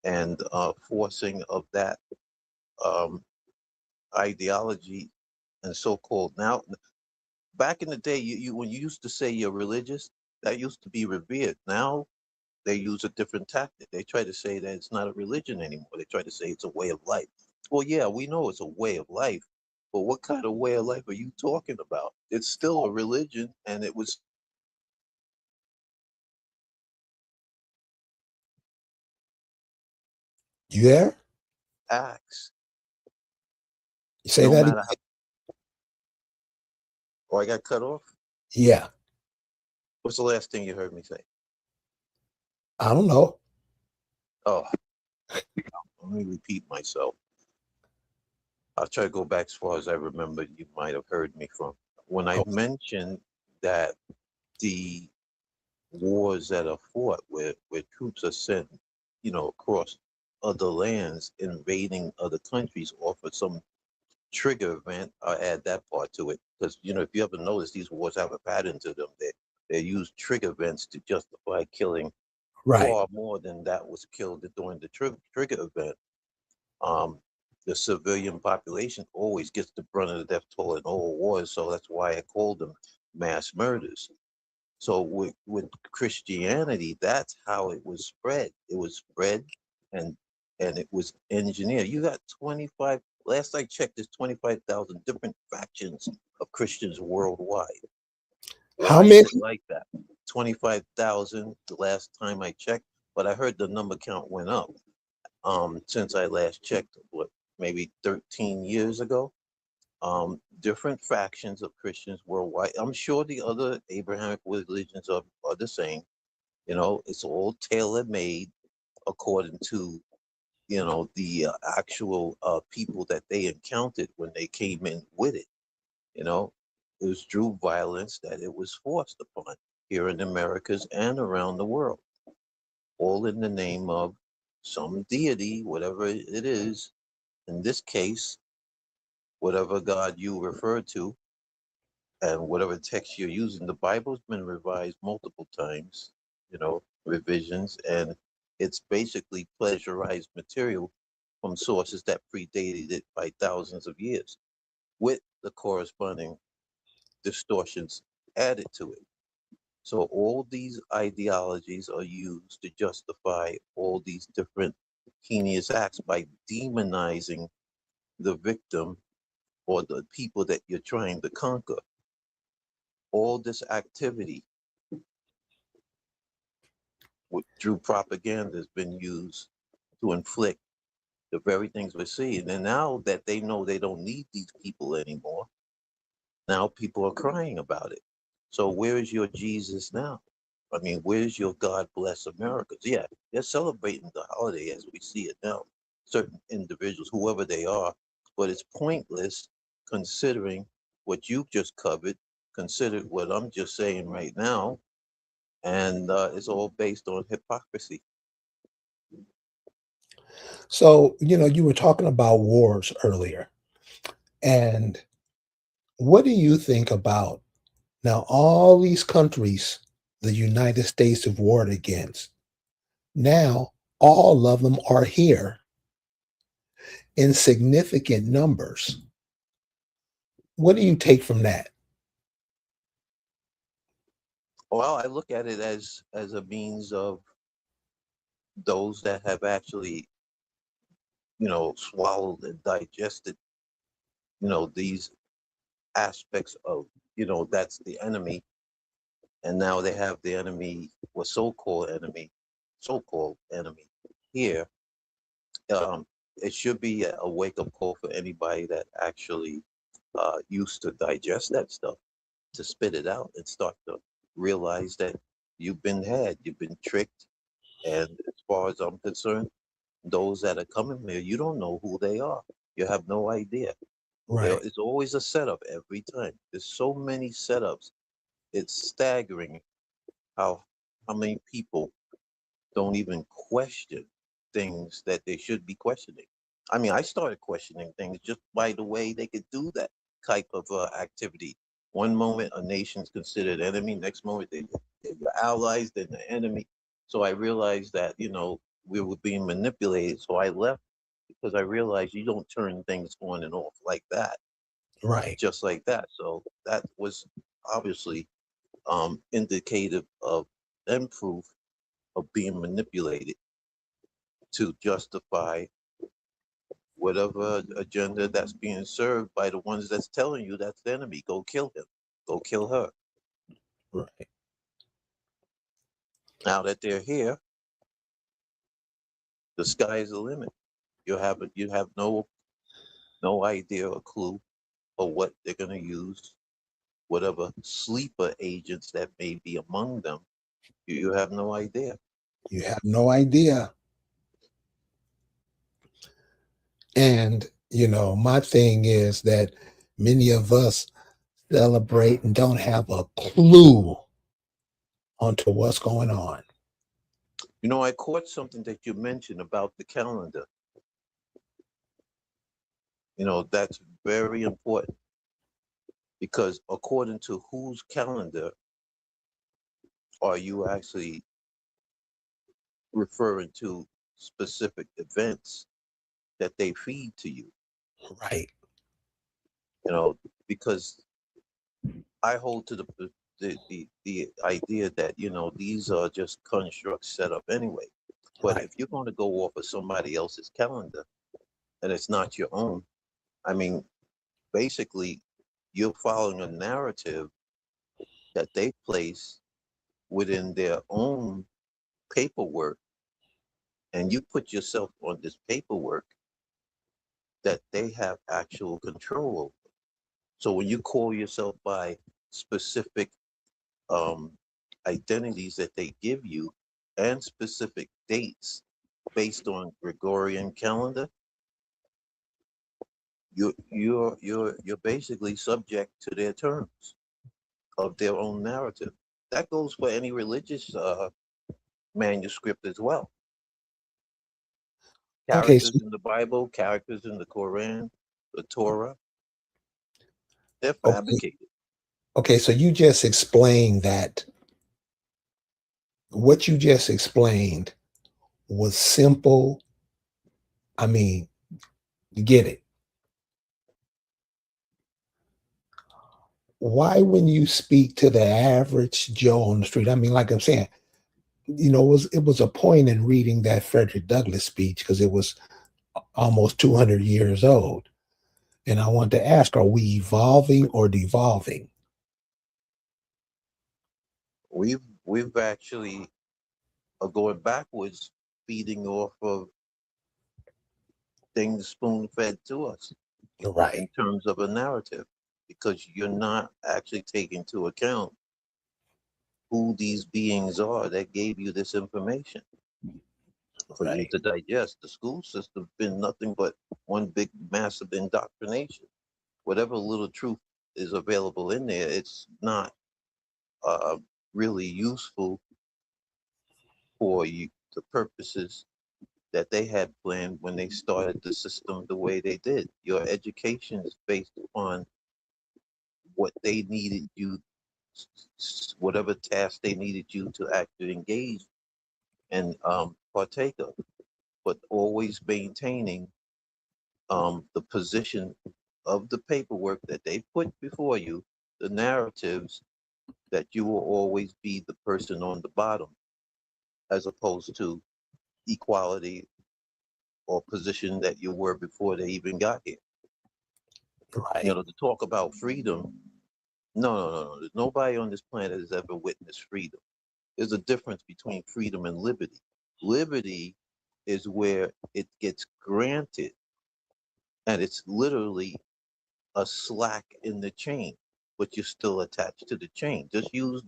and forcing of that um, ideology and so-called. Now, back in the day, when you used to say you're religious, that used to be revered. Now they use a different tactic. They try to say that it's not a religion anymore. They try to say it's a way of life. Well, yeah, we know it's a way of life, but what kind of way of life are you talking about? It's still a religion, and it was You there? acts. You say No that matter again? Oh, I got cut off? Yeah. What's the last thing you heard me say? I don't know. Oh, let me repeat myself. I'll try to go back as far as I remember you might have heard me from. When I Okay. mentioned that the wars that are fought where troops are sent, across other lands, invading other countries, or for some trigger event, I'll add that part to it. Because, if you ever notice, these wars have a pattern to them. They use trigger events to justify killing Right. far more than that was killed during the trigger event. Um, the civilian population always gets the brunt of the death toll in all wars, so that's why I called them mass murders. So with Christianity, that's how it was spread. It was spread and it was engineered. You got 25, last I checked, there's 25,000 different factions of Christians worldwide. How Why is many? it like that? 25,000 the last time I checked, but I heard the number count went up since I last checked, what, maybe 13 years ago. Different factions of Christians worldwide. I'm sure the other Abrahamic religions are the same. It's all tailor made according to, the actual people that they encountered when they came in with it. You know, it was through violence that it was forced upon here in the Americas and around the world, all in the name of some deity, whatever it is. In this case, whatever God you refer to and whatever text you're using, the Bible's been revised multiple times, revisions, and it's basically plagiarized material from sources that predated it by thousands of years with the corresponding distortions added to it. So all these ideologies are used to justify all these different heinous acts by demonizing the victim or the people that you're trying to conquer. All this activity through propaganda has been used to inflict the very things we're seeing. And now that they know they don't need these people anymore, now people are crying about it. So where is your Jesus now? I mean, where's your God bless America? Yeah, they're celebrating the holiday as we see it now. Certain individuals, whoever they are, but it's pointless considering what you just covered, consider what I'm just saying right now, and it's all based on hypocrisy. So, you were talking about wars earlier. And what do you think about now all these countries the United States have warred against? Now, all of them are here in significant numbers. What do you take from that? Well, I look at it as a means of those that have actually, swallowed and digested, these aspects of, that's the enemy. And now they have the enemy, or so-called enemy here. Um, it should be a wake-up call for anybody that actually used to digest that stuff, to spit it out and start to realize that you've been had, you've been tricked. And as far as I'm concerned, those that are coming here, you don't know who they are. You have no idea. Right. It's always a setup every time. There's so many setups. It's staggering how many people don't even question things that they should be questioning. I mean, I started questioning things just by the way they could do that type of activity. One moment a nation's considered enemy, next moment they're your allies, then the enemy. So I realized that, we were being manipulated. So I left because I realized you don't turn things on and off like that, Right. just like that. So that was obviously indicative of and proof of being manipulated to justify whatever agenda that's being served by the ones that's telling you that's the enemy. Go kill him. Go kill her. Right. Now that they're here, the sky is the limit. You have no idea or clue of what they're gonna use, whatever sleeper agents that may be among them. You have no idea. You have no idea. And, my thing is that many of us celebrate and don't have a clue onto what's going on. I caught something that you mentioned about the calendar. That's very important because according to whose calendar are you actually referring to specific events that they feed to you? Right. You know, because I hold to the idea that these are just constructs set up anyway. But Right. if you're going to go off of somebody else's calendar and it's not your own, I mean, basically, you're following a narrative that they place within their own paperwork, and you put yourself on this paperwork that they have actual control over. So when you call yourself by specific um, identities that they give you and specific dates based on Gregorian calendar, you're basically subject to their terms of their own narrative. That goes for any religious manuscript as well. Okay. So, Characters in the Bible, characters in the Quran, the Torah, they're okay. fabricated. Okay. So you just explained that what you just explained was simple. I mean, you get it. Why, when you speak to the average Joe on the street, I mean, like I'm saying, it was a point in reading that Frederick Douglass speech because it was almost 200 years old. And I want to ask, are we evolving or devolving? We've actually are going backwards, feeding off of things spoon fed to us in Right. terms of a narrative, because you're not actually taking into account who these beings are that gave you this information for you Right. to digest. The school system's been nothing but one big massive indoctrination. Whatever little truth is available in there, it's not uh, really useful for you, the purposes that they had planned when they started the system the way they did. Your education is based upon what they needed you, whatever task they needed you to actually engage and partake of, but always maintaining the position of the paperwork that they put before you, the narratives, that you will always be the person on the bottom, as opposed to equality or position that you were before they even got here. Right. To talk about freedom, no. There's nobody on this planet has ever witnessed freedom. There's a difference between freedom and liberty. Liberty is where it gets granted, and it's literally a slack in the chain, but you're still attached to the chain. Just use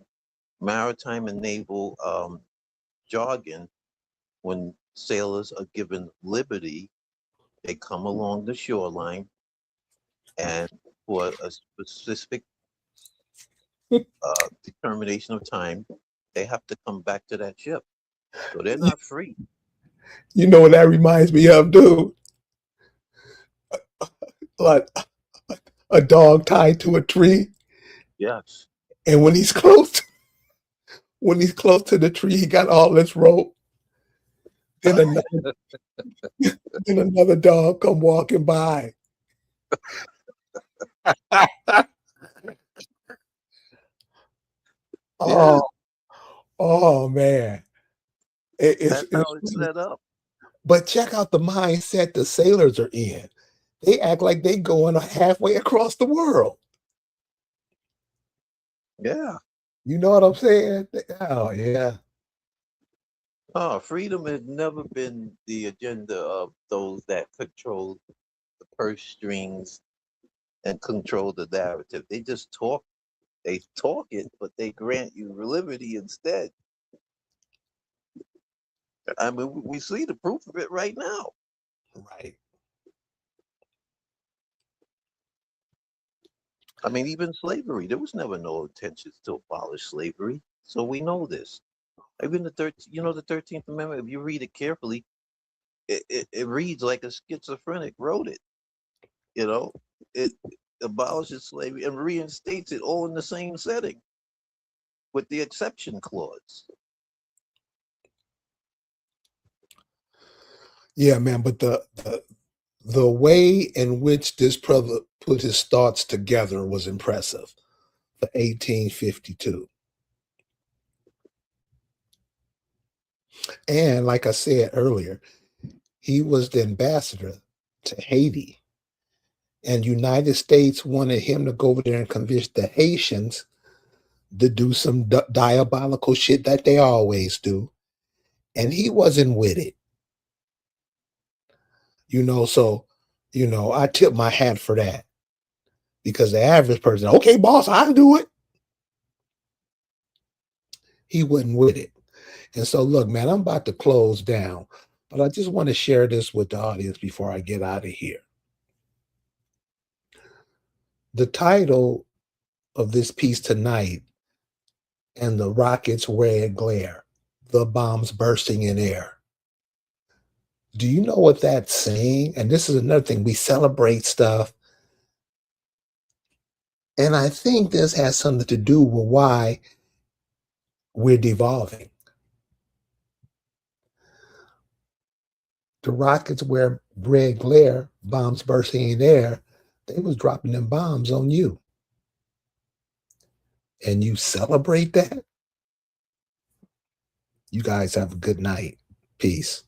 maritime and naval jargon. When sailors are given liberty, they come along the shoreline, and for a specific determination of time, they have to come back to that ship. So they're not free. You know what that reminds me of, dude? Like a dog tied to a tree, Yes. and when he's close to the tree, he got all this rope. Then another, then another dog come walking by. Yeah, Oh, oh man. that's It's how it's set up. but check out the mindset the sailors are in. They act like they going halfway across the world. Yeah. You know what I'm saying? Oh yeah. Oh, freedom has never been the agenda of those that control the purse strings and control the narrative. They just talk. They talk it, but they grant you liberty instead. I mean, we see the proof of it right now. Right. I mean, even slavery, there was never no intentions to abolish slavery. So we know this. Even the 13th Amendment, if you read it carefully, it reads like a schizophrenic wrote it. You know, it abolishes slavery and reinstates it all in the same setting with the exception clause. Yeah, man. But the way in which this brother put his thoughts together was impressive for 1852. And like I said earlier, he was the ambassador to Haiti. And United States wanted him to go over there and convince the Haitians to do some diabolical shit that they always do. And he wasn't with it. So, I tip my hat for that. Because the average person, okay, boss, I can do it. He wasn't with it. And so, look, man, I'm about to close down, but I just want to share this with the audience before I get out of here. The title of this piece tonight, "And the Rocket's Red Glare, the Bombs Bursting in Air." Do you know what that's saying? And this is another thing. We celebrate stuff. And I think this has something to do with why we're devolving. The rockets were red glare, bombs bursting in the air. They was dropping them bombs on you. And you celebrate that? You guys have a good night. Peace.